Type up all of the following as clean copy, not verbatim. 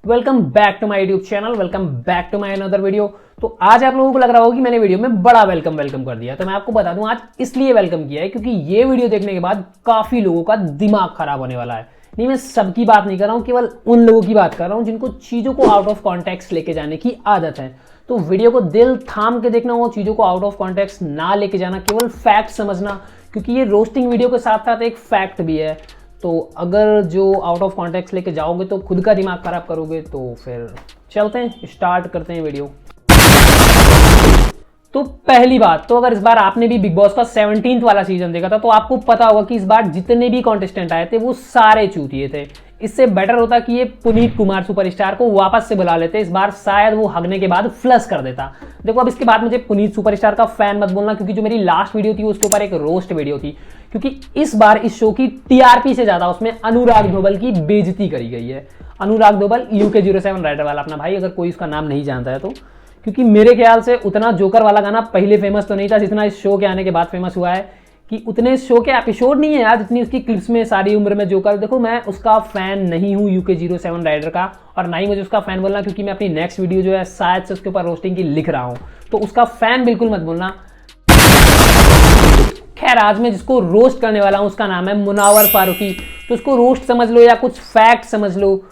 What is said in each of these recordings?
Welcome back to my YouTube channel, welcome back to my another video. तो आज आप लोगों को लग रहा होगा कि मैंने वीडियो में बड़ा वेलकम कर दिया। तो मैं आपको बता दूं आज इसलिए वेलकम किया है क्योंकि ये वीडियो देखने के बाद काफी लोगों का दिमाग खराब होने वाला है। नहीं, मैं सबकी बात नहीं कर रहा हूं, केवल उन लोगों की बात कर रहा हूं जिनको चीजों को आउट ऑफ कॉन्टेक्स्ट लेके जाने की आदत है। तो वीडियो को दिल थाम के देखना हो, चीजों को आउट ऑफ कॉन्टेक्स्ट ना लेके जाना, केवल फैक्ट समझना, क्योंकि ये रोस्टिंग वीडियो के साथ साथ एक फैक्ट भी है। तो अगर जो आउट ऑफ कॉन्टेक्स्ट लेके जाओगे तो खुद का दिमाग खराब करोगे। तो फिर चलते हैं, स्टार्ट करते हैं वीडियो। तो पहली बात तो अगर इस बार आपने भी बिग बॉस का 17th वाला सीजन देखा था तो आपको पता होगा कि इस बार जितने भी कॉन्टेस्टेंट आए थे वो सारे चूतिए थे। इससे बेटर होता कि ये पुनीत कुमार सुपरस्टार को वापस से बुला लेते। इस बार शायद वो हगने के बाद फ्लश कर देता। देखो, अब इसके बाद मुझे पुनीत सुपरस्टार का फैन मत बोलना, क्योंकि जो मेरी लास्ट वीडियो थी उसके ऊपर एक रोस्ट वीडियो थी, क्योंकि इस बार इस शो की टीआरपी से ज्यादा उसमें अनुराग धोबल की बेइज्जती करी गई है। अनुराग धोबल UK07 राइडर वाला अपना भाई, अगर कोई उसका नाम नहीं जानता है तो, क्योंकि मेरे ख्याल से उतना जोकर वाला गाना पहले फेमस तो नहीं था जितना इस शो के आने के बाद फेमस हुआ है। कि उतने शो के एपिसोड नहीं है यार जितनी उसकी क्लिप्स में सारी उम्र में जोकर। देखो, मैं उसका फैन नहीं हूँ UK07 राइडर का, और ना ही मुझे उसका फैन बोलना, क्योंकि मैं अपनी नेक्स्ट वीडियो जो है शायद से उसके ऊपर रोस्टिंग की लिख रहा हूँ। तो उसका फैन बिल्कुल मत बोलना। खैर, आज मैं जिसको रोस्ट करने वाला हूँ उसका नाम है मुनावर फारूकी। तो उसको रोस्ट समझ लो या कुछ फैक्ट समझ लो,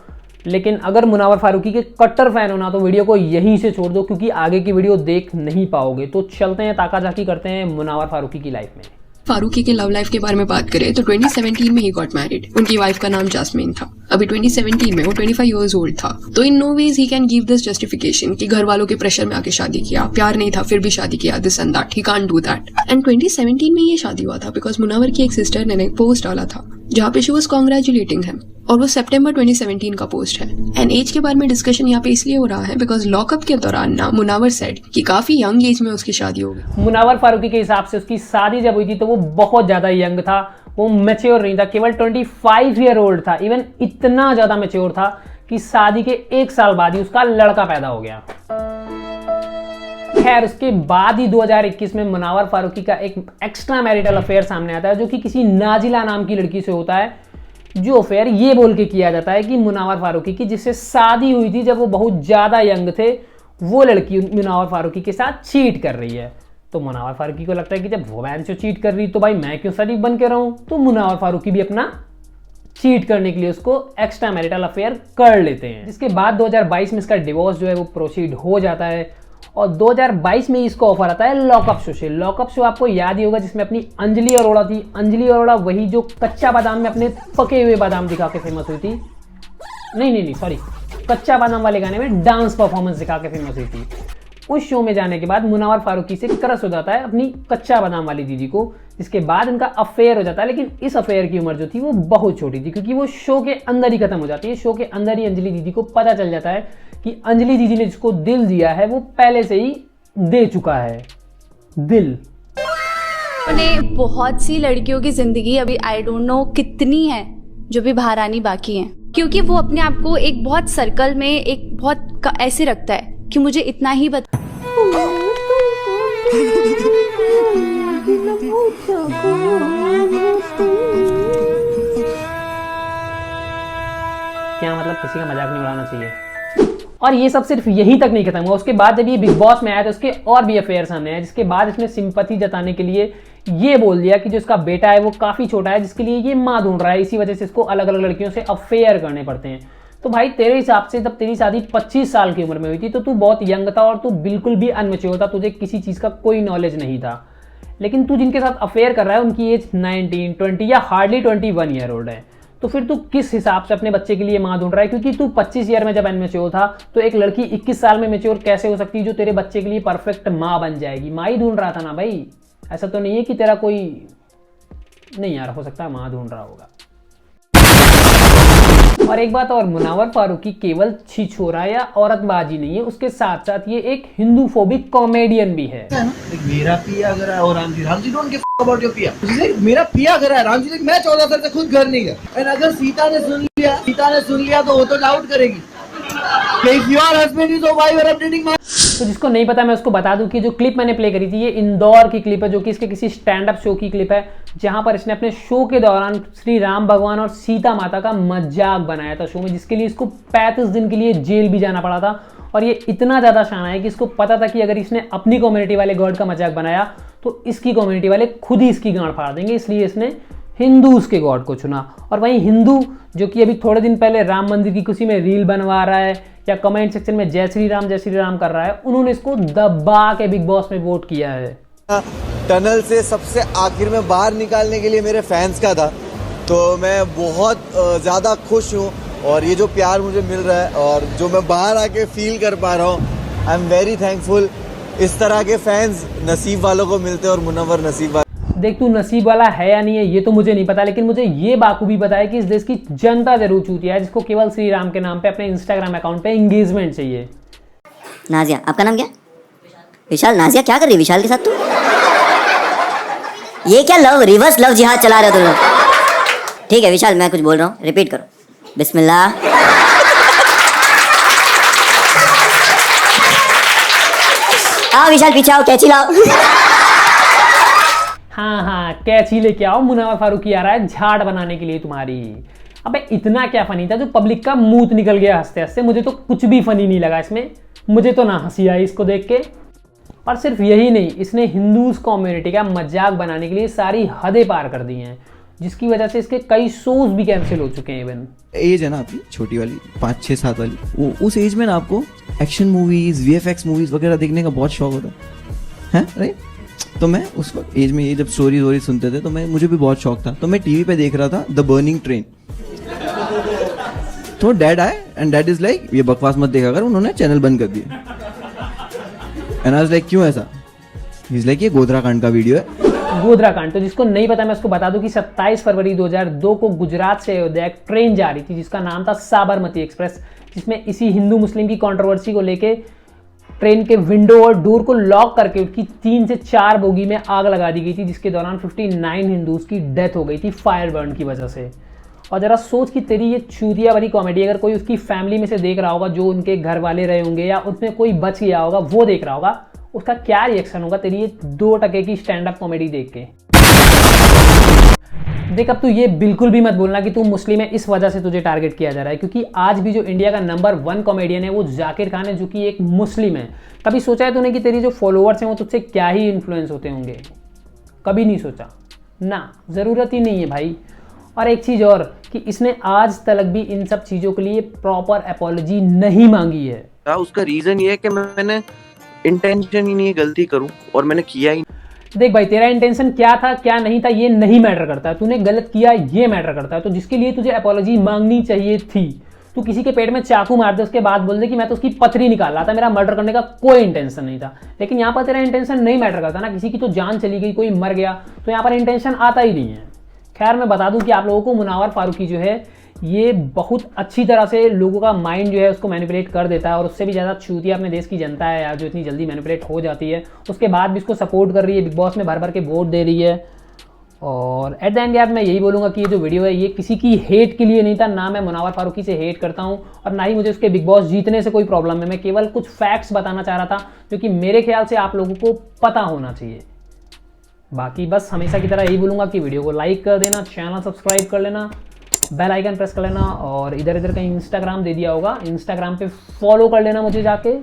लेकिन अगर मुनावर फारूकी के कट्टर फैन हो ना तो वीडियो को यहीं से छोड़ दो, क्योंकि आगे की वीडियो देख नहीं पाओगे। तो चलते हैं, ताकाजाकी करते हैं मुनावर फारूकी की लाइफ में। फारूकी के लव लाइफ के बारे में बात करें तो 2017 में ही गॉट मैरिड। उनकी वाइफ का नाम जैस्मीन था। अभी 2017 में वो 25 इयर्स ओल्ड था। तो in no ways he can give this justification कि घर वालों के प्रेशर में आके शादी किया, प्यार नहीं था फिर भी शादी किया, this and that, he can't do that. And 2017 में ये शादी हुआ था बिकॉज मुनावर की एक सिस्टर ने एक पोस्ट डाला था जहाँ पे शी वाज कांग्रेचुलेटिंग हिम, और वो सितंबर 2017 का पोस्ट है। एंड एज के बारे में डिस्कशन यहाँ पे इसलिए हो रहा है बिकॉज लॉकअप के दौरान ना मुनावर सेड कि काफी यंग एज में उसकी शादी हो गई। मुनावर फारूकी के हिसाब से उसकी शादी जब हुई थी तो वो बहुत ज्यादा यंग था, वो मैच्योर नहीं था, केवल 25 ईयर ओल्ड था। इवन इतना ज्यादा मैच्योर था कि शादी के 1 साल बाद ही उसका लड़का पैदा हो गया। खैर, उसके बाद ही 2021 में मुनावर फारूकी का एक एक्स्ट्रा मैरिटल अफेयर सामने आता है, जो कि किसी नाजिला नाम की लड़की से होता है। जो अफेयर ये बोल के किया जाता है कि मुनावर फारूकी की जिससे शादी हुई थी जब वो बहुत ज्यादा यंग थे, वो लड़की मुनावर फारूकी के साथ चीट कर रही है। तो मुनावर फारूकी को लगता है कि जब वो मैन से चीट कर रही तो भाई मैं क्यों शरीफ बन के रहूं। तो मुनावर फारूकी भी अपना चीट करने के लिए उसको एक्स्ट्रा मैरिटल अफेयर कर लेते हैं, जिसके बाद 2022 में इसका डिवोर्स जो है वो प्रोसीड हो जाता है। और 2022 में इसको ऑफर आता है लॉकअप शो से। लॉकअप शो आपको याद ही होगा जिसमें अपनी अंजलि अरोड़ा थी। अंजलि अरोड़ा वही जो कच्चा बादाम में अपने पके हुए बादाम दिखा के फेमस हुई थी। नहीं सॉरी, कच्चा बादाम वाले गाने में डांस परफॉर्मेंस दिखा के फेमस हुई थी। उस शो में जाने के बाद मुनावर फारूकी से क्रश हो जाता है अपनी कच्चा बादाम वाली दीदी को, जिसके बाद इनका अफेयर हो जाता है। लेकिन इस अफेयर की उम्र जो थी वो बहुत छोटी थी, क्योंकि वो शो के अंदर ही खत्म हो जाती है। शो के अंदर ही अंजलि दीदी को पता चल जाता है कि अंजलि दीदी ने जिसको दिल दिया है वो पहले से ही दे चुका है दिल। बहुत सी लड़कियों की जिंदगी अभी आई डोंट नो कितनी है जो भी बाहर आनी बाकी है, क्योंकि वो अपने आप को एक बहुत सर्कल में एक बहुत ऐसे रखता है कि मुझे इतना ही बता। क्या मतलब, किसी का मजाक नहीं उड़ाना चाहिए। और ये सब सिर्फ यहीं तक नहीं खत्म हुआ। उसके बाद जब ये बिग बॉस में आया तो उसके और भी अफेयर सामने आए, जिसके बाद इसने सिंपैथी जताने के लिए ये बोल दिया कि जो इसका बेटा है वो काफी छोटा है, जिसके लिए ये मां ढूंढ रहा है, इसी वजह से इसको अलग अलग लड़कियों से अफेयर करने पड़ते हैं। तो भाई, तेरे हिसाब से जब तेरी शादी 25 साल की उम्र में हुई थी तो तू बहुत यंग था और तू बिल्कुल भी अनमेच्योर था, तुझे किसी चीज का कोई नॉलेज नहीं था। लेकिन तू जिनके साथ अफेयर कर रहा है उनकी एज 19, 20 या हार्डली 21 ईयर ओल्ड है। तो फिर तू किस हिसाब से अपने बच्चे के लिए मां ढूंढ रहा है? क्योंकि तू 25 ईयर में जब अनमेच्योर था तो एक लड़की 21 साल में मेच्योर कैसे हो सकती है जो तेरे बच्चे के लिए परफेक्ट मां बन जाएगी? मां ही ढूंढ रहा था ना भाई, ऐसा तो नहीं है कि तेरा कोई नहीं यार, हो सकता है मां ढूंढ रहा होगा। और एक बात और, मुनावर फारूकी केवल छिछोरा या औरतबाजी नहीं है, उसके साथ साथ ये एक हिंदू फोबिक कॉमेडियन भी है। मेरा पिया अगर है और Ramji don't give about your पिया। मेरा पिया घर है, रामजी मैं 14 साल से खुद घर नहीं गया। एंड अगर सीता ने सुन लिया तो वो तो डाउट करेगी। If your husband is a wife or updating my तो जिसको नहीं पता मैं उसको बता दूं कि जो क्लिप मैंने प्ले करी थी ये इंदौर की क्लिप है, जो कि इसके किसी स्टैंड अप शो की क्लिप है, जहां पर इसने अपने शो के दौरान श्री राम भगवान और सीता माता का मजाक बनाया था शो में, जिसके लिए इसको 35 दिन के लिए जेल भी जाना पड़ा था। और ये इतना ज़्यादा शाना है कि इसको पता था कि अगर इसने अपनी कम्युनिटी वाले गॉड का मजाक बनाया तो इसकी कम्युनिटी वाले खुद ही इसकी गांड फाड़ देंगे, इसलिए इसने हिंदूज के गॉड को चुना। और वहीं हिंदू जो कि अभी थोड़े दिन पहले राम मंदिर की खुशी में रील बनवा रहा है या कमेंट सेक्शन में जय श्री राम कर रहा है, उन्होंने इसको दबा के बिग बॉस में वोट किया है। टनल से सबसे आखिर में बाहर निकालने के लिए मेरे फैंस का था, तो मैं बहुत ज़्यादा खुश हूँ और ये जो प्यार मुझे मिल रहा है और जो मैं बाहर आके फील कर पा रहा हूँ, आई एम वेरी थैंकफुल। इस तरह के फैंस नसीब वालों को मिलते हैं और मुनव्वर नसीब वाले। देख तू नसीब वाला है या नहीं है ये तो मुझे नहीं पता, लेकिन मुझे ये बाखूबी पता है कि इस देश की जनता जरूर चूतिया है जिसको केवल श्री राम के नाम पे अपने इंस्टाग्राम अकाउंट पे एंगेजमेंट चाहिए। नाजिया, आपका नाम क्या? विशाल। नाजिया क्या कर रही है विशाल के साथ तू? ये क्या रिवर्स लव जिहाद चला रहे हो तुम लोग? ठीक है विशाल, मैं कुछ बोल रहा हूँ, रिपीट करो। बिस्मिल्लाह। हाँ विशाल पीछे आओ, कैची लाओ। हाँ कैची लेके आओ, मुनव्वर फारूकी आ रहा है झाड़ बनाने के लिए तुम्हारी। अबे इतना क्या फनी था जो पब्लिक का मुंह निकल गया हंसते हंसते। मुझे तो कुछ भी फनी नहीं लगा इसमें, मुझे तो ना हंसी आई इसको देख के। और सिर्फ यही नहीं, इसने हिंदूज कम्युनिटी का मजाक बनाने के लिए सारी हदें पार कर दी हैं, जिसकी वजह से इसके कई शोज भी कैंसिल हो चुके हैं। इवन एज है ना आपकी छोटी वाली 5, 6, 7 वाली, वो उस एज में ना आपको एक्शन मूवीज VFX मूवीज वगैरह देखने का बहुत शौक होता है राइट? तो मैं उस वक्त एज में ये जब स्टोरीज वोरीज सुनते थे तो मुझे भी बहुत शौक था, तो मैं टीवी पे देख रहा था द बर्निंग ट्रेन। तो डैड आए एंड डैड इज लाइक ये बकवास मत देखा कर, उन्होंने चैनल बंद कर दिया। एंड आई वाज लाइक क्यों ऐसा? ही इज लाइक ये गोधरा कांड का वीडियो है। गोधरा कांड, तो जिसको नहीं पता मैं उसको बता दूं कि 27 फरवरी 2002 को गुजरात से अयोध्या एक ट्रेन जा रही थी जिसका नाम था साबरमती एक्सप्रेस, जिसमें इसी हिंदू मुस्लिम की कंट्रोवर्सी को लेके ट्रेन के विंडो और डोर को लॉक करके उसकी 3 से 4 बोगी में आग लगा दी गई थी, जिसके दौरान 59 हिंदूज की डेथ हो गई थी फायर बर्न की वजह से। और जरा सोच कि तेरी ये चूतिया वाली कॉमेडी अगर कोई उसकी फैमिली में से देख रहा होगा, जो उनके घर वाले रहे होंगे या उसमें कोई बच गया होगा वो देख रहा होगा, उसका क्या रिएक्शन होगा तेरी ये 2 टके की स्टैंड अप कॉमेडी देख के। देख अब तू ये बिल्कुल भी मत बोलना कि तू मुस्लिम है इस वजह से तुझे टारगेट किया जा रहा है, क्योंकि आज भी जो इंडिया का नंबर 1 कॉमेडियन है वो जाकिर खान है, जो कि एक मुस्लिम है। कभी सोचा है तूने कि तेरी जो फॉलोअर्स हैं वो तुझसे क्या ही इन्फ्लुएंस होते होंगे? कभी नहीं सोचा ना, ज़रूरत ही नहीं है भाई। और एक चीज़ और कि इसने आज तक भी इन सब चीज़ों के लिए प्रॉपर अपॉलॉजी नहीं मांगी है। उसका रीज़न ये है कि मैंने इंटेंशन ही नहीं गलती करूं और मैंने किया ही। देख भाई तेरा इंटेंशन क्या था क्या नहीं था ये नहीं मैटर करता है, तूने गलत किया ये मैटर करता है। तो जिसके लिए तुझे अपॉलॉजी मांगनी चाहिए थी, तू किसी के पेट में चाकू मार दे उसके बाद बोल दे कि मैं तो उसकी पथरी निकाल रहा था, मेरा मर्डर करने का कोई इंटेंशन नहीं था। लेकिन यहाँ पर तेरा इंटेंशन नहीं मैटर करता ना, किसी की तो जान चली गई, कोई मर गया, तो यहाँ पर इंटेंशन आता ही नहीं है। खैर मैं बता दूं कि आप लोगों को मुनव्वर फारूकी जो है ये बहुत अच्छी तरह से लोगों का माइंड जो है उसको मैनिपुलेट कर देता है, और उससे भी ज़्यादा चूतिया अपने देश की जनता है यार, जो इतनी जल्दी मैनिपुलेट हो जाती है, उसके बाद भी इसको सपोर्ट कर रही है, बिग बॉस में भर भर के वोट दे रही है। और एट द एंड यार मैं यही बोलूँगा कि ये जो वीडियो है ये किसी की हेट के लिए नहीं था, ना मैं मुनव्वर फारूकी से हेट करता हूँ और ना ही मुझे उसके बिग बॉस जीतने से कोई प्रॉब्लम है। मैं केवल कुछ फैक्ट्स बताना चाह रहा था जो कि मेरे ख्याल से आप लोगों को पता होना चाहिए। बाकी बस हमेशा की तरह यही बोलूँगा कि वीडियो को लाइक कर देना, चैनल सब्सक्राइब कर लेना, बेल आइकन प्रेस कर लेना, और इधर इधर कहीं इंस्टाग्राम दे दिया होगा, इंस्टाग्राम पे फॉलो कर लेना मुझे जाके।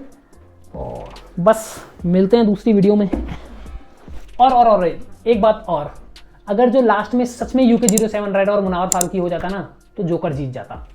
और बस मिलते हैं दूसरी वीडियो में। और एक बात और, अगर जो लास्ट में सच में UK07 राइडर और मुनव्वर फारूकी हो जाता ना तो जोकर जीत जाता।